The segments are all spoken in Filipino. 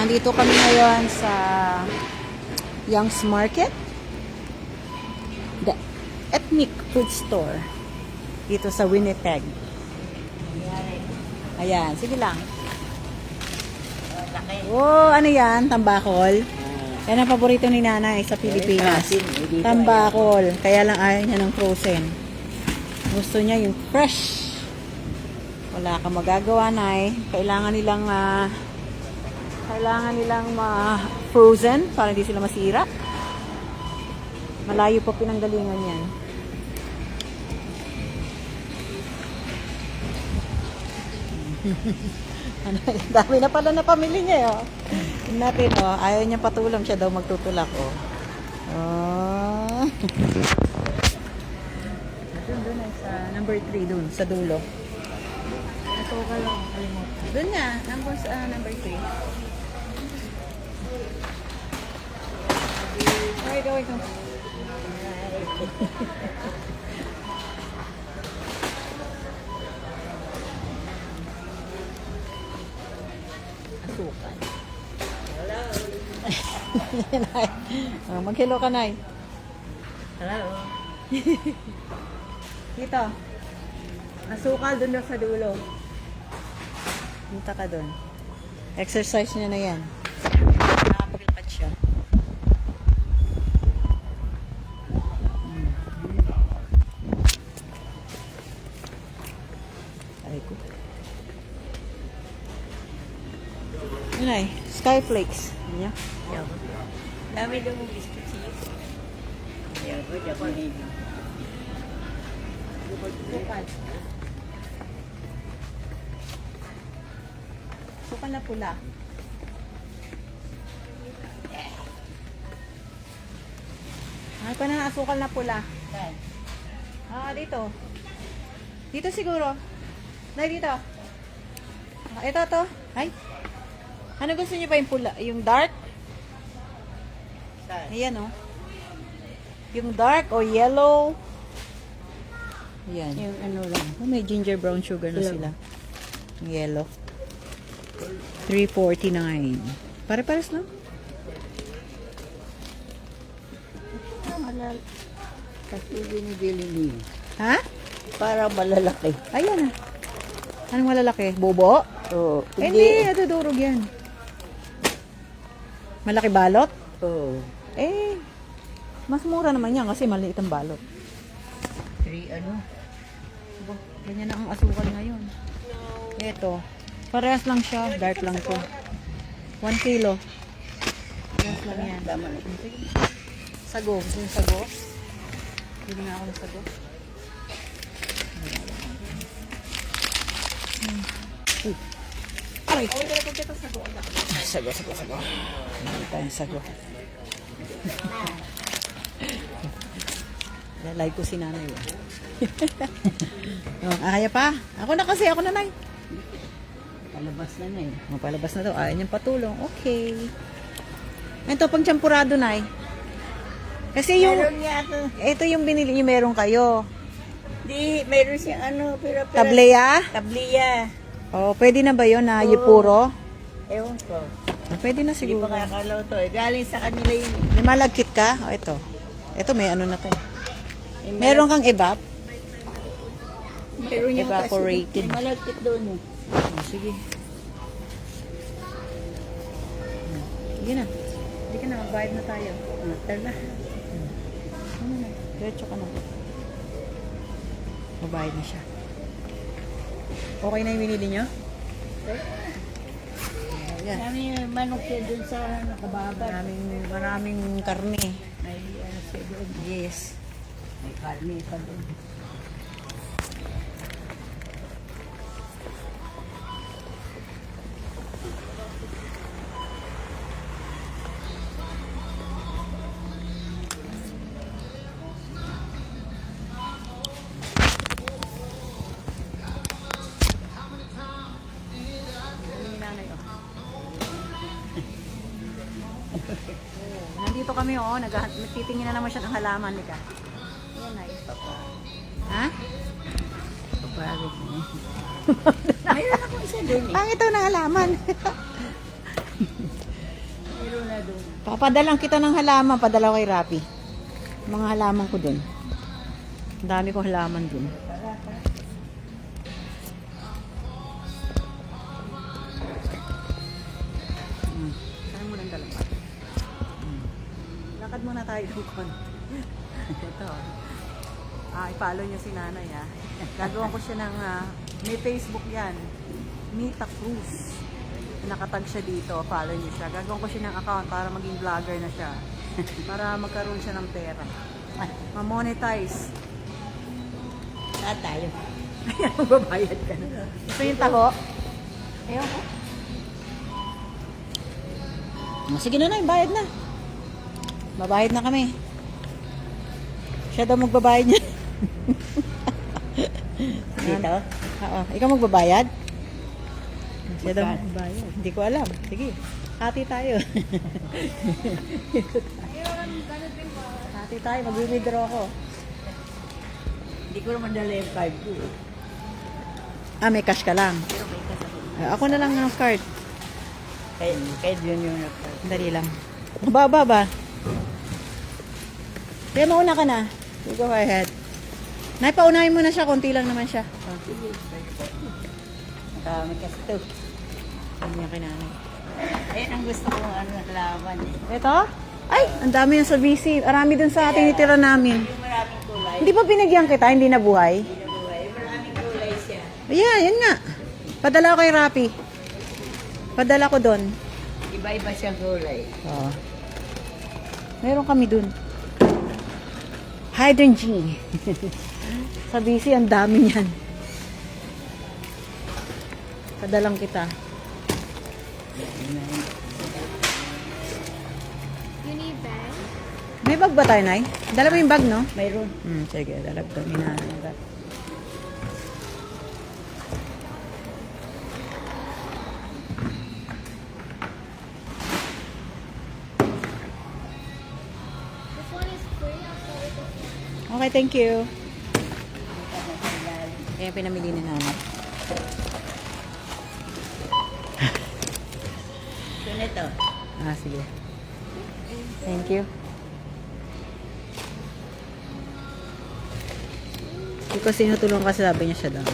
Nandito kami ngayon sa Young's Market, the ethnic food store dito sa Winnipeg. Ayan, sige lang. Oh, ano yan? Tambakol. Yan ang paborito ni nanay sa Pilipinas. Tambakol. Kaya lang ayaw niya ng frozen. Gusto niya yung fresh. Wala kang magagawa, nay. Kailangan nilang frozen para hindi sila masira. Malayo pa pinanggalingan yan. Ano, dami na pala na pamilya niya, oh. Tingnan natin, oh. Ayaw niya patulong, siya daw magtutulak, oh. Oh. Doon ay sa number 3 doon, sa dulo. Ito ka lang, kalimutan. Doon nga, number 3. Wait. Asukal. Hello. Mag-hello ka, nay. Hello. Dito. Asukal doon sa dulo. Punta ka doon. Exercise niya na yan. Nakapagilpad siya. Ay ko. Yun ay, Skyflakes. Yan. Dami daw mong biscuit siya. Yan po, Japanese. Sukal na pula. Ay pa na asukal na pula. Dito. Dito siguro. Nay, dito. Ito to. Ay. Ano gusto niyo pa yung pula? Yung dark? Ayan, oh. Yung dark o yellow. Ayan. Yung ano lang. Oh, may ginger brown sugar na sila. Yung yellow. $3.49. Pare-pares lang. Kasi binibili niyo. Ha? Para malalaki. Ayan, ah. Anong malalaki? Bobo? Oo. Hindi, nadudurog yan. Malaki balot? Oo. Eh, mas mura naman yan kasi maliit ang balot. 3 ano? Aba, ganyan na ang asukal ngayon. Ito, parehas lang siya. Dark lang to. 1 kilo. Parehas lang yan. Tama na. Sago. Gusto yung sago? Bili nga ako ng sago. Aray! Sago. Hindi tayong sago. Lalay ko si nanay. Oh, kaya pa. Ako na, nay. Palabas na na eh. Palabas na to. Ayaw niyang patulong. Okay. Ito, pang champurado, nay. Kasi yung, Meron niya ito. ito yung binili niyo, meron kayo. Di, meron siyang ano, pero Tableya? Tableya. Oh, pwede na ba yun na Oo. yupuro? Ewan ko. Pwede na Hindi siguro. pa kakalaw to eh. Galing sa kanila yun. May malagkit ka? O, ito. Ito, may ano na to. Eh, Meron kang evap? Meron niya Evaporated. May malagkit doon eh. Oh, sige. Sige na. Hindi ka na, magbayad na tayo. Tala. Ano na? Diretso ka na. Magbayad na siya. Okay na yung binili nyo? Ayan. Kami manok siya doon sa nakababa. Maraming karne. May ano siya doon. Yes. May karne pa doon. Nandito kami, oh. Nagtitingin na naman siya ng halaman. Lika. Yan ay. Ha? Papagod mo. Mayroon ako isa doon eh. Pangit daw ng halaman. Papadalang kita ng halaman, padala ko kay Rapi. Mga halaman ko dun. Ang dami kong halaman dun. Saan mo nang dalawa? Lakad muna tayo doon. Ito. I-follow nyo si nanay ha. Gagawan ko siya ng, may Facebook yan. Mita Cruz. Nakatag siya dito, follow nyo siya. Gagawan ko siya ng account para maging vlogger na siya. Para magkaroon siya ng pera. Ma-monetize. Saan tayo? Ayan, babayad ka na. Ito yung taho. Ayaw ko. Sige na, bayad na. Babayad na kami. Siya daw magbabayad niya. Dito? Oo. Ikaw magbabayad? Siya daw magbabayad. Hindi ko alam. Sige. Hati tayo. Hati tayo. Mag-withdraw ako. Hindi ko naman dala yung card ko. May cash ka lang. Pero may kasama. Ako na lang ng card. Kahit yun yung card. Dali lang. Baba ba? Kaya mauna ka na. You go ahead. Naipaunahin mo na siya. Konti lang naman siya. Oh, sige. Marami kasi ito. Ano niya kinanay? Ayan ang gusto kong nalaman eh. Ito? Ay, ang dami yung sa BC. Arami dun sa ating itira namin. Yung maraming kulay. Hindi pa binigyan kita, hindi nabuhay. Hindi na buhay. Maraming kulay siya. Ayan, yan nga. Padala ko kay Rapi. Padala ko doon. Iba-iba siyang kulay. Oo. Meron kami dun. Hydrangea. Sa BC, ang dami niyan. Padalang kita. You need bag? May bag ba tayo, Nay? Dala mo yung bag, no? Mayroon. Sige, dala ko ni Nanay. This one is free. I'll start with this one. Okay, thank you. Kaya pinamili ni Nanay. Ito na ito. Sige. Thank you. Hindi ko sinutulong kasi sabi niya siya daw.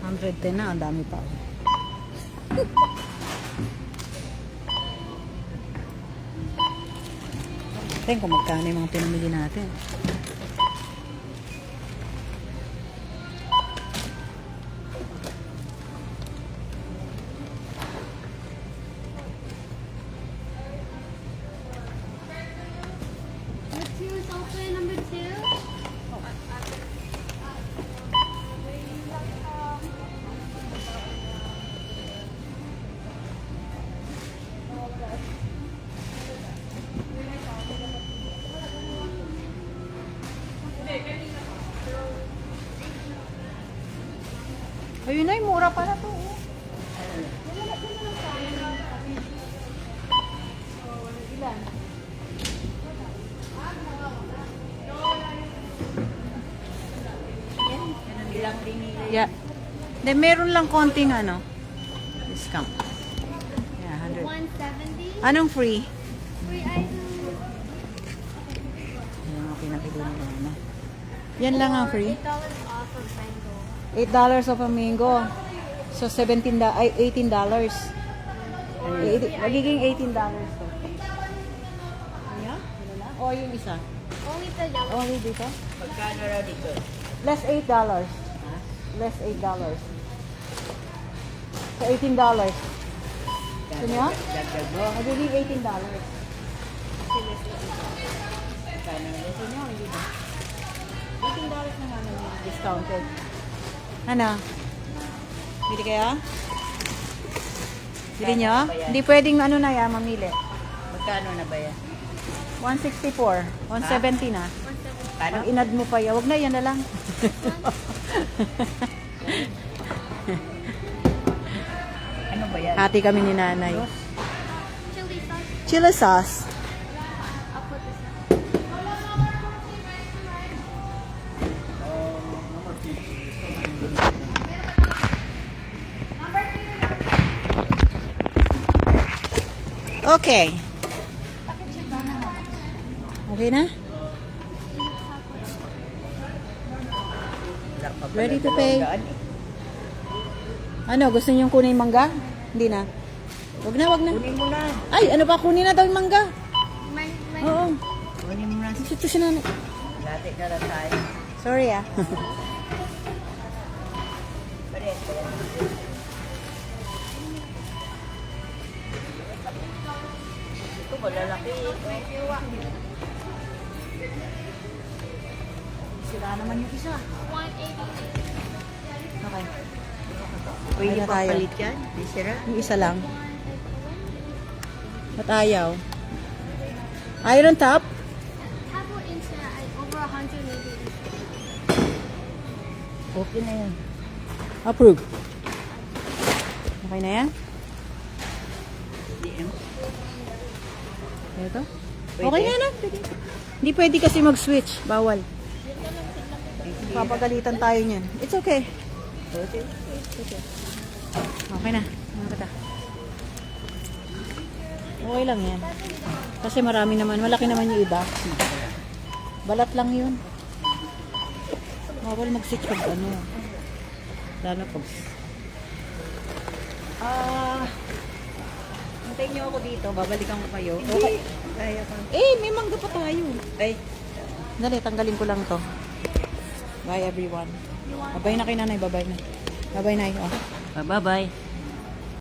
$110 na, ang dami pa. Tingnan kung magkano yung mga pinamili natin. Number two is open. Number two. Ayun na, mura pala to. Yeah. De, meron lang konting ano, discount. Yeah, 100. 170. Anong free? Free item. Yan ang pinakita nila na. Yan lang ang free. $8 off of mango. $8 of a mango. So, ay $18. Magiging $18 to. Yeah? O yung isa? Only the yellow. Only dito? Magkano raw dito? Less $8. Less $8. So, $18. Gusto niyo? Dagdag mo. Magiging $18. Magkano na Gusto niyo? Hindi ba? $18 na nga naman discounted. Ano? Bili kaya? Bili niyo? Hindi pwedeng ano na yan, mamili. Magkano na ba yan? 164. 170 na. Paano? Ang inad mo pa yan. Huwag na, yan na lang. Ano ba yan? Hati kami ni nanay. Chili sauce. Chili sauce. I'll put this in. Okay. Okay na? Wala pa pala Ready to pay. 200 eh. Ano, gusto niyo kunin yung mangga? Hindi na. Wag na, wag na. Kunin mo na. Ay, ano pa, kunin na daw yung mangga. My Oo. Kunin mo na. Ito si nanay. Dati na lang tayo. Sorry ah. Pares ba yan? Ito malalaki. Sira naman yung isa. 180. Okay. Pwede Ano pa tayo? palit yan? Di sira? Yung isa lang. At ayaw. Iron top? Have one instant. Over 100 maybe. Okay na yan. Approve. Okay na yan? Di yan. Ito? Pwede. Okay na na. Pwede. Hindi pwede kasi mag-switch. Bawal. Papagalitan tayo niyan. It's okay. Okay. Okay na. Mga kata. Okay lang yan. Kasi marami naman. Malaki naman yung iba. Balat lang yun. Bawal mag-switch pag ano. Lalo pag... Hintayin niyo ako dito. Babalikan ko kayo. Okay. Kaya pa. May mangga pa tayo. Ay, Dali, tanggalin ko lang to. Bye everyone. Babay na kay nanay. Babay na. Babay na. Oh. bye-bye.